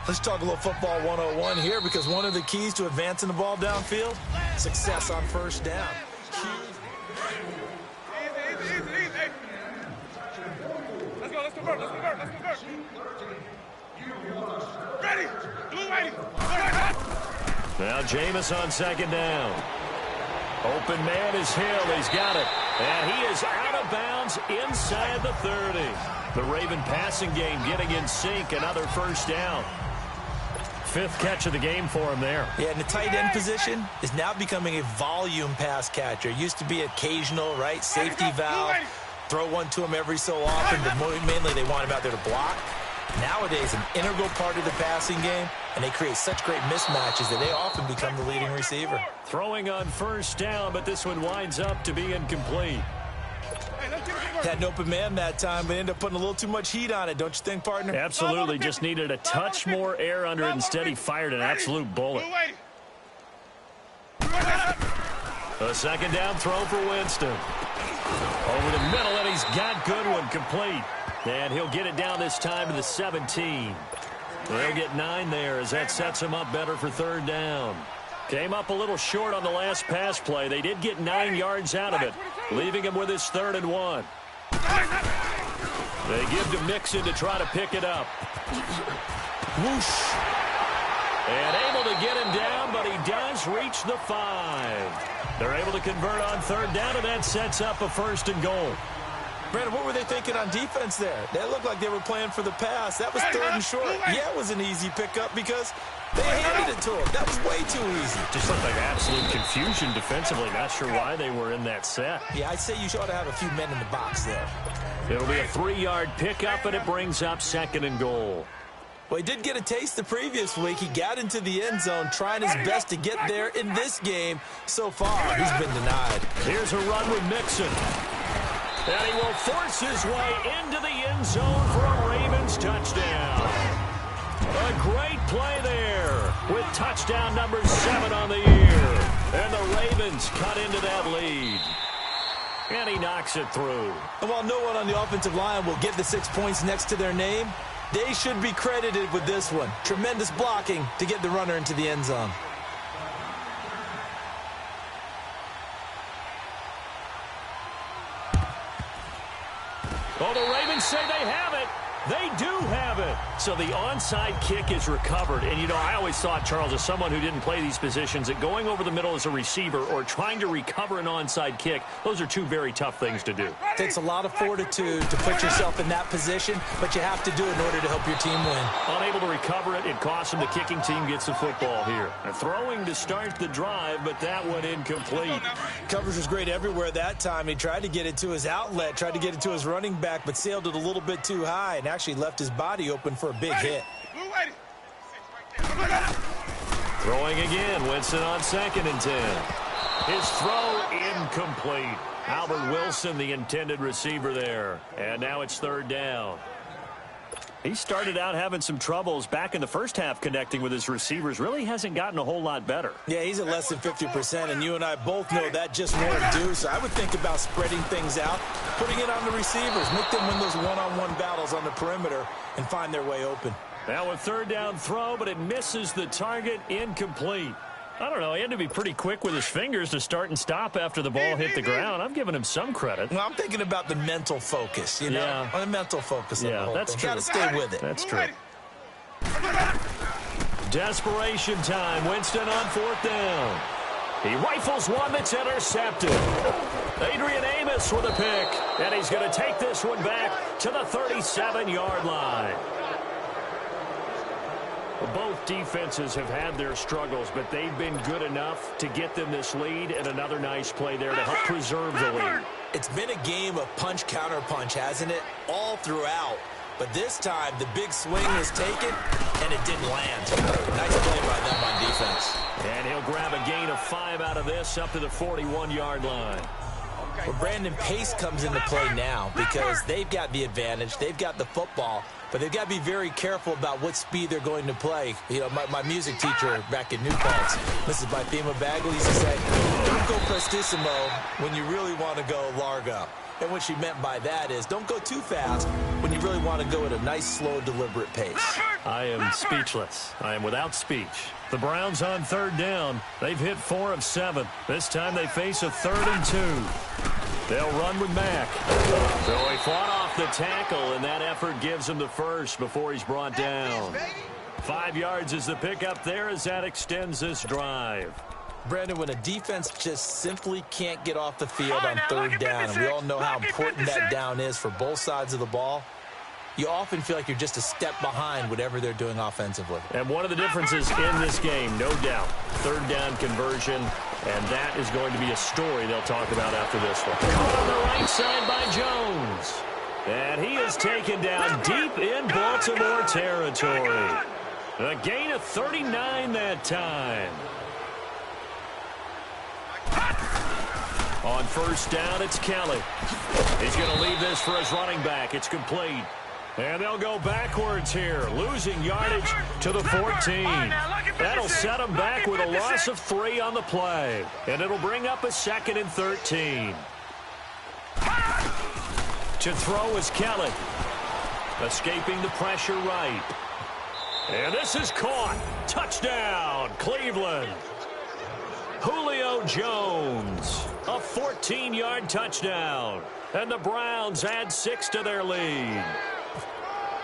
Let's talk a little football 101 here, because one of the keys to advancing the ball downfield, success on first down. Let's go, let's convert. Ready! Blue ready! Now Jameis on 2nd down. Open man is Hill. He's got it. And he is out of bounds inside the 30. The Raven passing game getting in sync. Another first down. 5th catch of the game for him there. Yeah, and the tight end position is now becoming a volume pass catcher. Used to be occasional, right? Safety valve. Throw one to him every so often, but mainly they want him out there to block. Nowadays, an integral part of the passing game, and they create such great mismatches that they often become the leading receiver. Throwing on first down, but this one winds up to be incomplete. Had an open man that time, but ended up putting a little too much heat on it, don't you think, partner? Absolutely. Just needed a touch more air under it. Instead, he fired an absolute bullet. A 2nd down throw for Winston. Over the middle, and he's got Goodwin complete. And he'll get it down this time to the 17. They'll get 9 there as that sets him up better for 3rd down. Came up a little short on the last pass play. They did get 9 yards out of it, leaving him with his 3rd and 1. They give to Mixon to try to pick it up. Whoosh. And able to get him down, but he does reach the 5. They're able to convert on 3rd down, and that sets up a 1st and goal. Brandon, what were they thinking on defense there? That looked like they were playing for the pass. That was 3rd and short. Yeah, it was an easy pickup because they handed it to him. That was way too easy. Just looked like absolute confusion defensively. Not sure why they were in that set. Yeah, I'd say you ought to have a few men in the box there. It'll be a 3-yard pickup, and it brings up 2nd and goal. Well, he did get a taste the previous week. He got into the end zone, trying his best to get there in this game. So far, he's been denied. Here's a run with Mixon. And he will force his way into the end zone for a Ravens touchdown. A great play there with touchdown number 7 on the year. And the Ravens cut into that lead. And he knocks it through. And while no one on the offensive line will get the 6 points next to their name, they should be credited with this one. Tremendous blocking to get the runner into the end zone. Oh, the Ravens say they have it. They do have it. So the onside kick is recovered. And, you know, I always thought, Charles, as someone who didn't play these positions, that going over the middle as a receiver or trying to recover an onside kick, those are two very tough things to do. It takes a lot of fortitude to put yourself in that position, but you have to do it in order to help your team win. Unable to recover it, it costs him. The kicking team gets the football here. Throwing to start the drive, but that one incomplete. Coverage was great everywhere that time. He tried to get it to his outlet, tried to get it to his running back, but sailed it a little bit too high and actually left his body open for a big hit. Throwing again, Winston on 2nd and 10. His throw incomplete. Albert Wilson, the intended receiver there. And now it's 3rd down. He started out having some troubles back in the first half connecting with his receivers. Really hasn't gotten a whole lot better. Yeah, he's at less than 50%, and you and I both know that just won't do. So I would think about spreading things out, putting it on the receivers, make them win those one-on-one battles on the perimeter, and find their way open. Now a 3rd down throw, but it misses the target, incomplete. I don't know, he had to be pretty quick with his fingers to start and stop after the ball hit the ground. I'm giving him some credit. Well, I'm thinking about the mental focus, you know? Yeah. On the mental focus on the whole that's thing. true. Got to stay with it. That's true. Desperation time. Winston on 4th down. He rifles one that's intercepted. Adrian Amos with a pick. And he's going to take this one back to the 37-yard line. Both defenses have had their struggles, but they've been good enough to get them this lead, and another nice play there to help preserve the lead. It's been a game of punch-counter-punch, hasn't it? All throughout. But this time, the big swing was taken, and it didn't land. Nice play by them on defense. And he'll grab a gain of 5 out of this up to the 41-yard line. Well, Brandon, pace comes into play now because they've got the advantage. They've got the football, but they've got to be very careful about what speed they're going to play. You know, my music teacher back in New Paltz, Mrs. Bythema Bagley, used to say, don't go prestissimo when you really want to go largo. And what she meant by that is don't go too fast when you really want to go at a nice, slow, deliberate pace. I am speechless. I am without speech. The Browns on 3rd down. They've hit 4 of 7. This time they face a 3rd and 2. They'll run with Mack. So he fought off the tackle, and that effort gives him the first before he's brought down. 5 yards is the pickup there as that extends this drive. Brandon, when a defense just simply can't get off the field on 3rd down, and we all know how important that down is for both sides of the ball, you often feel like you're just a step behind whatever they're doing offensively. And one of the differences in this game, no doubt, 3rd down conversion, and that is going to be a story they'll talk about after this one. Caught on the right side by Jones. And he is taken down deep in Baltimore territory. A gain of 39 that time. On 1st down, it's Kelly. He's going to leave this for his running back. It's complete. And they'll go backwards here, losing yardage to the 14. That'll set them back with a loss of 3 on the play. And it'll bring up a 2nd and 13. To throw is Kelly. Escaping the pressure right. And this is caught. Touchdown, Cleveland. Julio Jones, a 14-yard touchdown. And the Browns add 6 to their lead.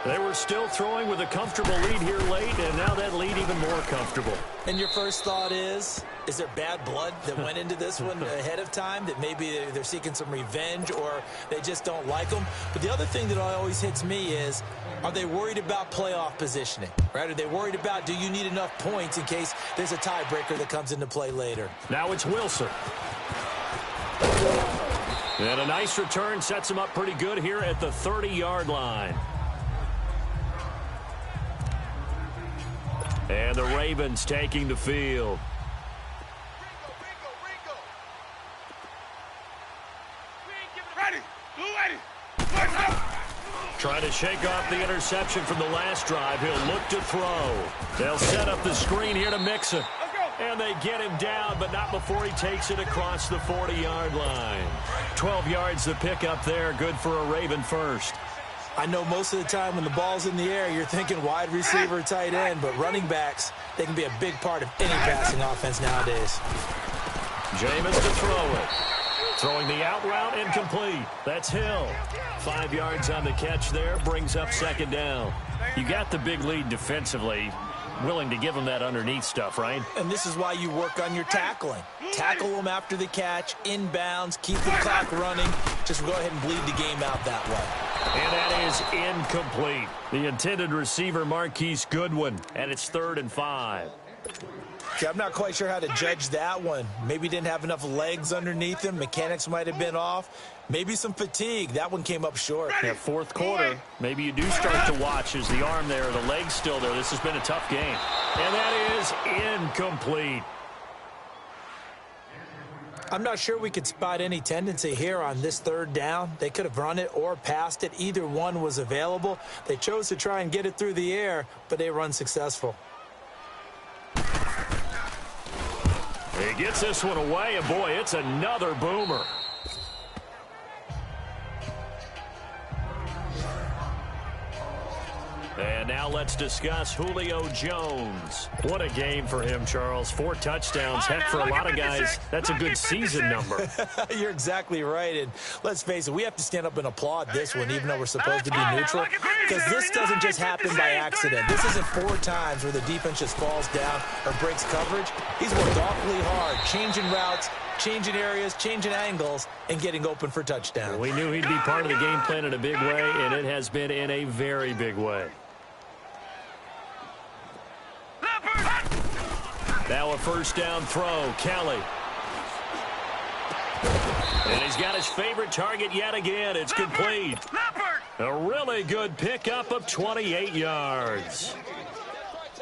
They were still throwing with a comfortable lead here late, and now that lead even more comfortable. And your first thought is there bad blood that went into this one ahead of time, that maybe they're seeking some revenge or they just don't like them? But the other thing that always hits me is, are they worried about playoff positioning? Right? Are they worried about, do you need enough points in case there's a tiebreaker that comes into play later? Now it's Wilson. And a nice return sets him up pretty good here at the 30-yard line. And the Ravens taking the field. Trying to shake off the interception from the last drive, he'll look to throw. They'll set up the screen here to Mixon. And they get him down, but not before he takes it across the 40-yard line. 12 yards to pick up there, good for a Raven first. I know most of the time when the ball's in the air, you're thinking wide receiver, tight end, but running backs, they can be a big part of any passing offense nowadays. Jameis to throw it. Throwing the out route, incomplete. That's Hill. 5 yards on the catch there, brings up second down. You got the big lead defensively. Willing to give them that underneath stuff, right? And this is why you work on your tackling. Tackle them after the catch, inbounds, keep the clock running. Just go ahead and bleed the game out that way. And that is incomplete. The intended receiver, Marquise Goodwin, and it's 3rd and 5. Okay, I'm not quite sure how to judge that one. Maybe didn't have enough legs underneath him. Mechanics might have been off. Maybe some fatigue. That one came up short. Yeah, fourth quarter. Maybe you do start to watch as the arm there, the leg's still there. This has been a tough game. And that is incomplete. I'm not sure we could spot any tendency here on this 3rd down. They could have run it or passed it. Either one was available. They chose to try and get it through the air, but they were unsuccessful. He gets this one away, and boy, it's another boomer. And now let's discuss Julio Jones. What a game for him, Charles. 4 touchdowns. Heck, for a lot of guys, that's a good season number. You're exactly right. And let's face it, we have to stand up and applaud this one, even though we're supposed to be neutral. Because this doesn't just happen by accident. This isn't 4 times where the defense just falls down or breaks coverage. He's worked awfully hard, changing routes, changing areas, changing angles, and getting open for touchdown. We knew he'd be part of the game plan in a big way, and it has been in a very big way. Now a first down throw, Kelly. And he's got his favorite target yet again. It's complete. A really good pickup of 28 yards.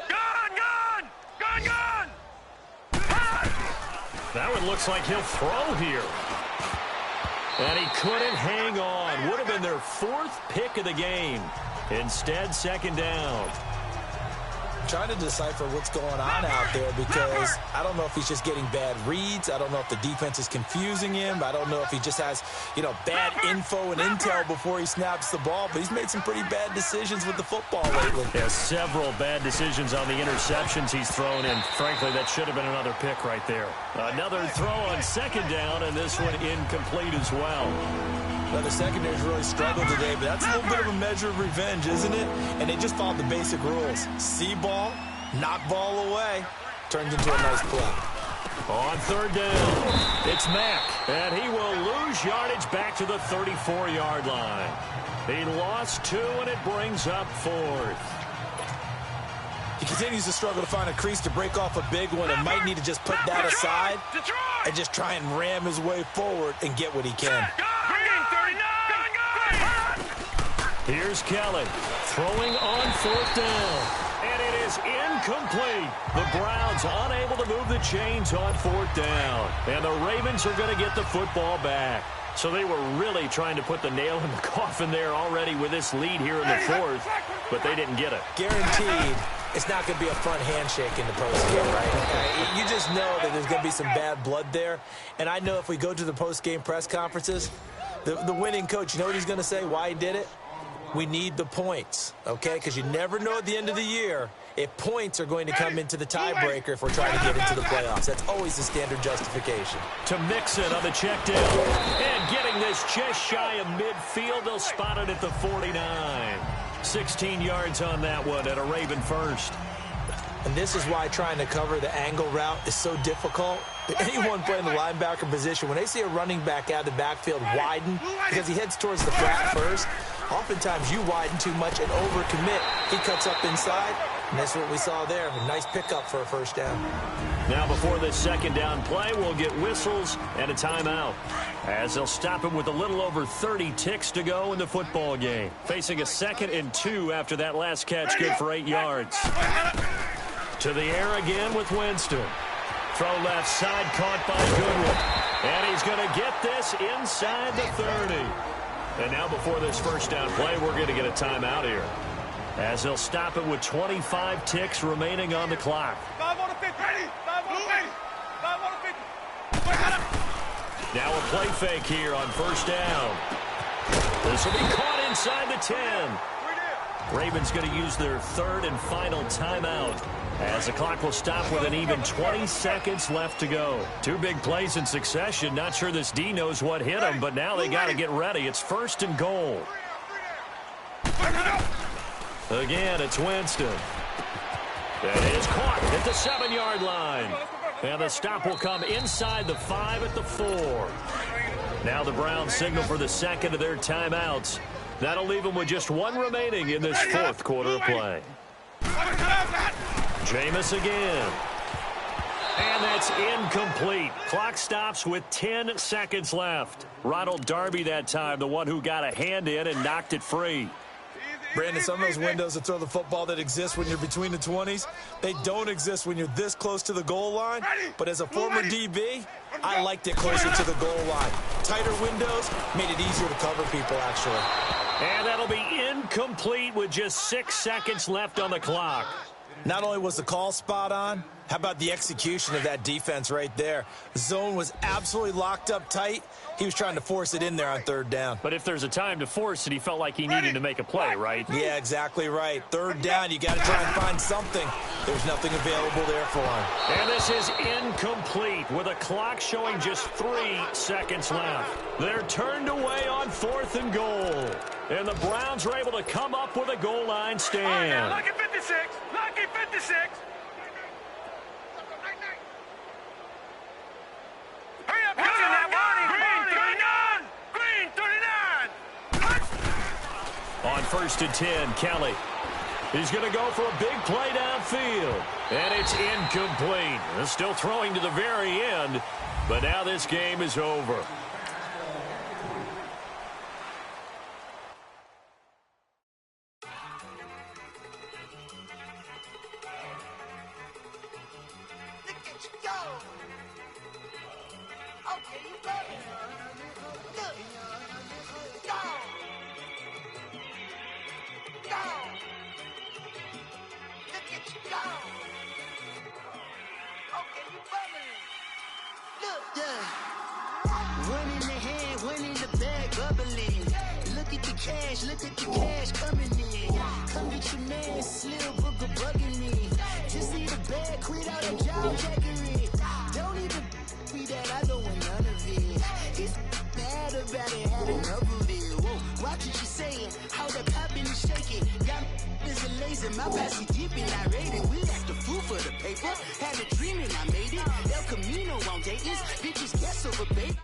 Gone! That one looks like he'll throw here. And he couldn't hang on. Would have been their 4th pick of the game. Instead, second down. Trying to decipher what's going on out there because I don't know if he's just getting bad reads. I don't know if the defense is confusing him. I don't know if he just has, bad info and intel before he snaps the ball. But he's made some pretty bad decisions with the football lately. Yeah, several bad decisions on the interceptions he's thrown in. Frankly, that should have been another pick right there. Another throw on second down, and this one incomplete as well. Well, the secondary's really struggled today, but that's a little bit of a measure of revenge, isn't it? And they just followed the basic rules. See ball, knock ball away, turns into a nice play. On third down, it's Mack, and he will lose yardage back to the 34-yard line. He lost 2, and it brings up 4th. He continues to struggle to find a crease to break off a big one and might need to just put that aside and just try and ram his way forward and get what he can. Here's Kelly throwing on 4th down, and it is incomplete. The Browns unable to move the chains on 4th down, and the Ravens are going to get the football back. So they were really trying to put the nail in the coffin there already with this lead here in the 4th, but they didn't get it. Guaranteed it's not going to be a front handshake in the postgame, right? You just know that there's going to be some bad blood there, and I know if we go to the postgame press conferences, the winning coach, you know what he's going to say, why he did it? We need the points, okay? Because you never know at the end of the year if points are going to come into the tiebreaker if we're trying to get into the playoffs. That's always the standard justification. To Mixon on the check down. And getting this just shy of midfield. They'll spot it at the 49. 16 yards on that one at a Raven first. And this is why trying to cover the angle route is so difficult. Anyone playing the linebacker position, when they see a running back out of the backfield widen because he heads towards the flat first, oftentimes you widen too much and overcommit. He cuts up inside, and that's what we saw there. A nice pickup for a first down. Now before this second down play, we'll get whistles and a timeout, as they'll stop him with a little over 30 ticks to go in the football game. Facing a 2nd and 2 after that last catch, good for 8 yards. To the air again with Winston. Throw left side, caught by Goodwin. And he's going to get this inside the 30. And now before this first down play, we're going to get a timeout here, as they'll stop it with 25 ticks remaining on the clock. 5 on the 50. Ready. 5 on the 50. 5 on the 50. Now a play fake here on first down. This will be caught inside the 10. Ravens going to use their third and final timeout, as the clock will stop with an even 20 seconds left to go. Two big plays in succession. Not sure this D knows what hit him, but now they got to get ready. It's first and goal. Again, it's Winston. That is caught at the 7-yard line. And the stop will come inside the 5 at the 4. Now the Browns signal for the second of their timeouts. That'll leave them with just one remaining in this fourth quarter of play. Jameis again. And that's incomplete. Clock stops with 10 seconds left. Ronald Darby that time, the one who got a hand in and knocked it free. Brandon, some of those windows to throw the football that exist when you're between the 20s, they don't exist when you're this close to the goal line. But as a former DB, I liked it closer to the goal line. Tighter windows made it easier to cover people, actually. And that'll be incomplete with just 6 seconds left on the clock. Not only was the call spot on, how about the execution of that defense right there? The zone was absolutely locked up tight. He was trying to force it in there on third down. But if there's a time to force it, he felt like he needed to make a play, right? Yeah, exactly right. Third down, you got to try and find something. There's nothing available there for him. And this is incomplete with a clock showing just 3 seconds left. They're turned away on 4th and goal. And the Browns are able to come up with a goal line stand. All right, now, lucky 56. Lucky 56. Hurry up, Green 39. On 1st and 10, Kelly. He's going to go for a big play downfield. And it's incomplete. They're still throwing to the very end, but now this game is over. Look at the cash coming in. Come get your man, Slim Booker bugging me. Just need a bag, quit out a job jackery. Don't even be that, I don't want none of it. He's mad about it, had enough of it. Whoa, watch what you saying, how the poppin' is shaking. Got is a lazy, my passy deep and I rated. We act the fool for the paper, had a dream and I made it. El Camino on Dayton's, bitches guess over bait.